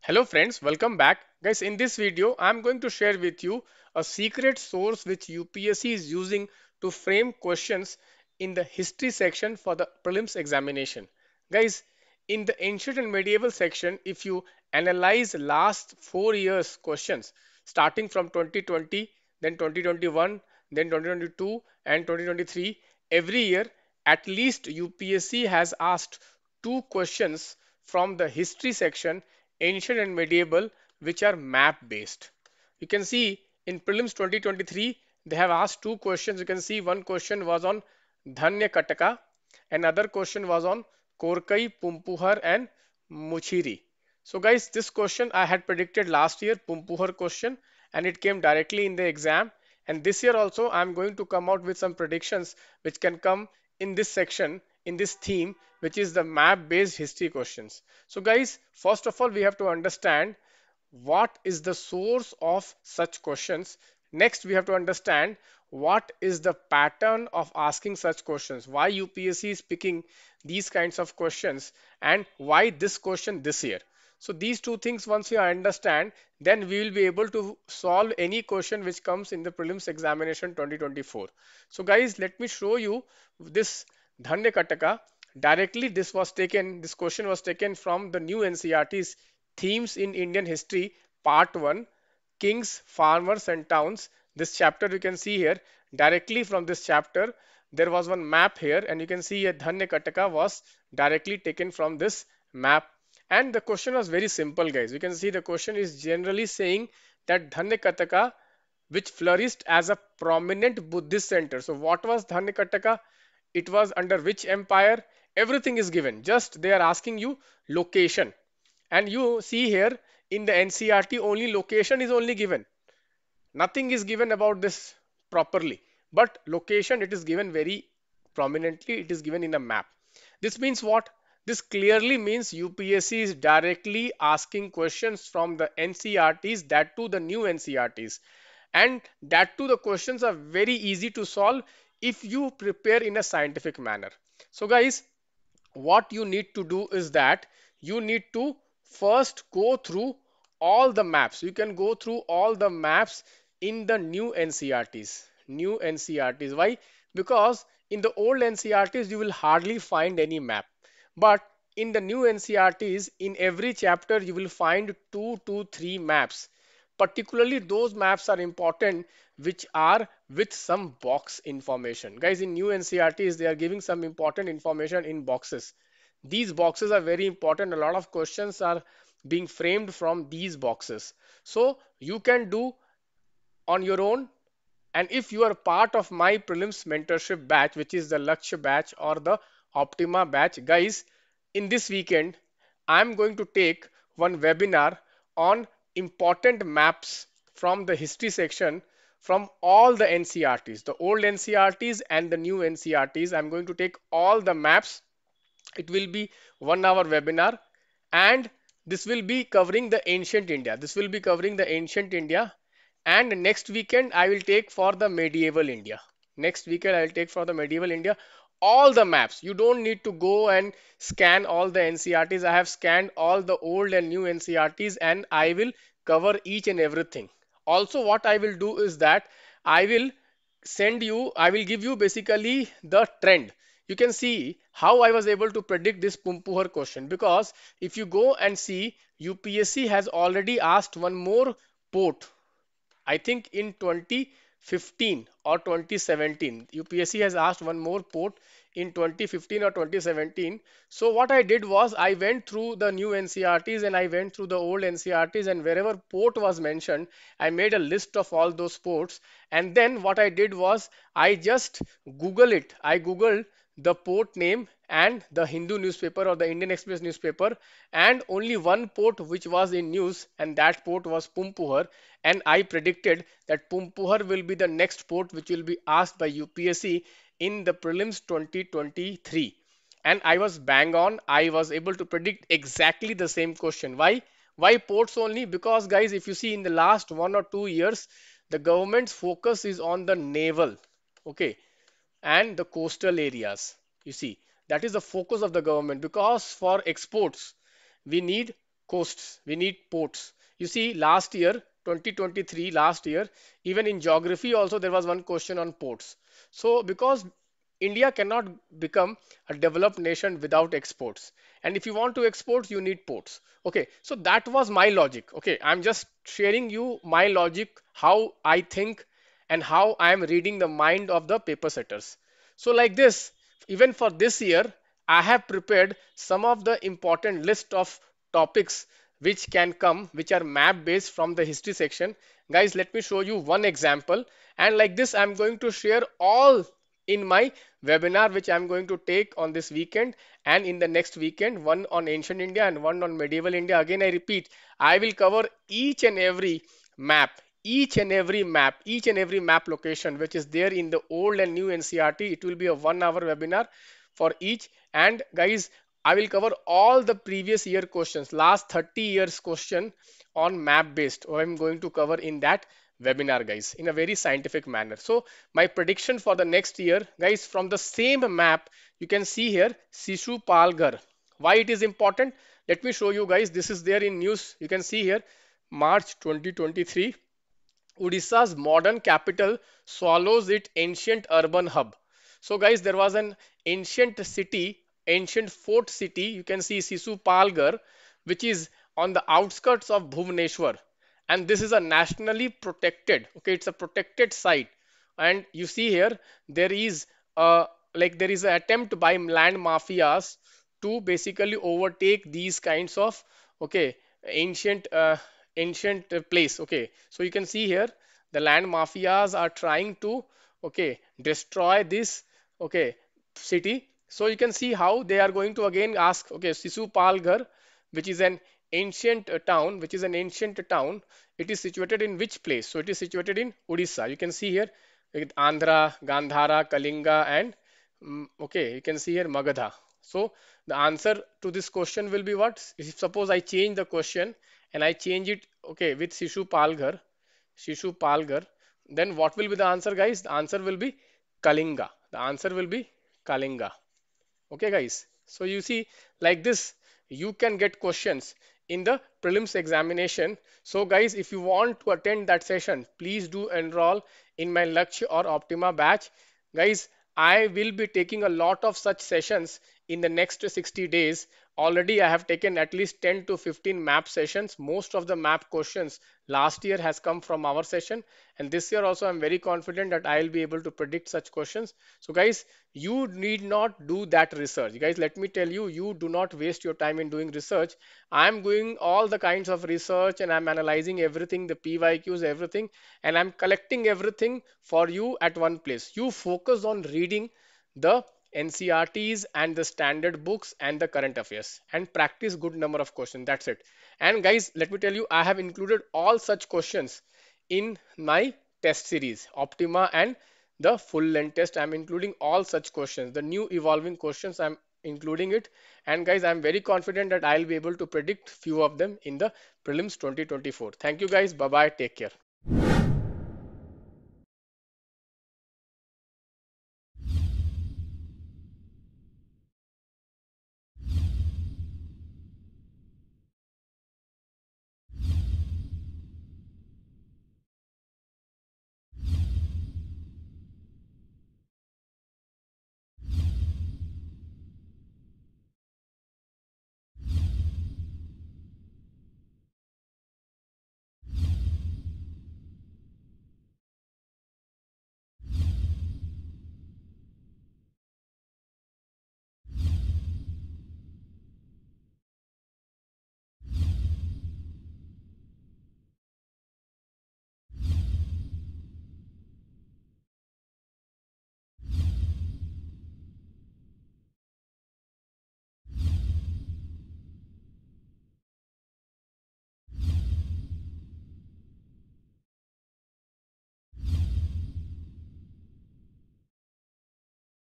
Hello friends, welcome back. Guys, in this video, I'm going to share with you a secret source which UPSC is using to frame questions in the history section for the prelims examination. Guys, in the ancient and medieval section, if you analyze last 4 years questions starting from 2020, then 2021, then 2022 and 2023, every year at least UPSC has asked two questions from the history section, ancient and medieval, which are map based. You can see in prelims 2023 they have asked two questions. You can see one question was on Dhanya Kataka, another question was on Korkai, Pumpuhar and Muchiri. So guys, this question I had predicted last year, Pumpuhar question, and it came directly in the exam. And this year also I'm going to come out with some predictions which can come in this section, in this theme, which is the map based history questions. So guys, first of all we have to understand what is the source of such questions. Next, we have to understand what is the pattern of asking such questions, why UPSC is picking these kinds of questions, and why this question this year. So these two things once you understand, then we will be able to solve any question which comes in the prelims examination 2024. So guys, let me show you this Dhanya Kataka. Directly this question was taken from the new NCERT's Themes in Indian History, Part 1, Kings, Farmers and Towns. This chapter you can see here, directly from this chapter, there was one map here and you can see a Dhanya Kataka was directly taken from this map. And the question was very simple, guys. You can see the question is generally saying that Dhanya Kataka, which flourished as a prominent Buddhist center. So what was Dhanya Kataka? It was under which empire? Everything is given. Just they are asking you location. And you see here in the NCERT only location is only given. Nothing is given about this properly. But location it is given very prominently. It is given in a map. This means what? This clearly means UPSC is directly asking questions from the NCERTs, that too the new NCERTs. And that too the questions are very easy to solve if you prepare in a scientific manner. So guys, what you need to do is that you need to first go through all the maps. You can go through all the maps in the new NCERTs. New NCERTs. Why? Because in the old NCERTs you will hardly find any map. But in the new NCERTs, in every chapter you will find 2 to 3 maps. Particularly those maps are important which are with some box information. Guys, in new NCERTs they are giving some important information in boxes. These boxes are very important. A lot of questions are being framed from these boxes. So you can do on your own. And if you are part of my prelims mentorship batch, which is the Lakshya batch or the Optima batch, guys, in this weekend, I'm going to take one webinar on important maps from the history section from all the NCERTs, the old NCERTs and the new NCERTs. I'm going to take all the maps. It will be 1 hour webinar and this will be covering the ancient India. This will be covering the ancient India, and next weekend I will take for the medieval India. Next weekend I will take for the medieval India all the maps. You don't need to go and scan all the NCERTs. I have scanned all the old and new NCERTs and I will cover each and everything. Also what I will do is that I will I will give you basically the trend. You can see how I was able to predict this Pumpuhar question, because if you go and see, UPSC has already asked one more port. I think in 2015 or 2017, UPSC has asked one more port in 2015 or 2017. So what I did was I went through the new NCERTs and I went through the old NCERTs, and wherever port was mentioned, I made a list of all those ports. And then what I did was I just Google it. I Googled the port name and the Hindu newspaper or the Indian Express newspaper, and only one port which was in news, and that port was Pumpuhar. And I predicted that Pumpuhar will be the next port which will be asked by UPSC in the prelims 2023. And I was bang on. I was able to predict exactly the same question. Why ports only? Because guys, if you see in the last 1 or 2 years, the government's focus is on the naval, okay, and the coastal areas. You see, that is the focus of the government, because for exports we need coasts, we need ports. You see, last year, 2023, last year, even in geography also there was one question on ports. So because India cannot become a developed nation without exports. And if you want to export, you need ports. Okay, so that was my logic. Okay, I'm just sharing you my logic, how I think and how I am reading the mind of the paper setters. So like this, even for this year, I have prepared some of the important list of topics which can come, which are map based from the history section. Guys, let me show you one example. And like this, I'm going to share all in my webinar, which I'm going to take on this weekend and in the next weekend, one on ancient India and one on medieval India. Again, I repeat, I will cover each and every map, each and every map location which is there in the old and new NCRT. It will be a 1 hour webinar for each. And guys, I will cover all the previous year questions, last 30 years question on map based, or I'm going to cover in that webinar, guys, in a very scientific manner. So my prediction for the next year, guys, from the same map, you can see here Sisupalgarh. Why it is important? Let me show you, guys. This is there in news. You can see here March 2023. Odisha's modern capital swallows its ancient urban hub. So guys, there was an ancient city, ancient fort city. You can see Sisupalgarh, which is on the outskirts of Bhubaneswar. And this is a nationally protected, okay, it's a protected site. And you see here, there is a, there is an attempt by land mafias to basically overtake these kinds of, okay, ancient place. Okay, so you can see here the land mafias are trying to, okay, destroy this, okay, city. So you can see how they are going to again ask, okay, Sisupalgarh, which is an ancient town, which is an ancient town, it is situated in which place? So it is situated in Odisha. You can see here with Andhra, Gandhara, Kalinga, and okay, you can see here Magadha. So the answer to this question will be what? If suppose I change the question and I change it, okay, with Shishu Palgar, then what will be the answer, guys? The answer will be Kalinga. The answer will be Kalinga. Okay, guys. So you see, like this, you can get questions in the prelims examination. So guys, if you want to attend that session, please do enroll in my Lakshya or Optima batch. Guys, I will be taking a lot of such sessions in the next 60 days. Already I have taken at least 10 to 15 map sessions. Most of the map questions last year has come from our session, and this year also I'm very confident that I will be able to predict such questions. So guys, you need not do that research. Guys, let me tell you, you do not waste your time in doing research. I'm doing all the kinds of research and I'm analyzing everything, the PYQs, everything, and I'm collecting everything for you at one place. You focus on reading the NCRTs and the standard books and the current affairs and practice good number of questions. That's it. And guys, let me tell you, I have included all such questions in my test series, Optima and the full length test. I'm including all such questions, the new evolving questions. I'm including it. And guys, I'm very confident that I'll be able to predict few of them in the prelims 2024. Thank you guys. Bye bye. Take care.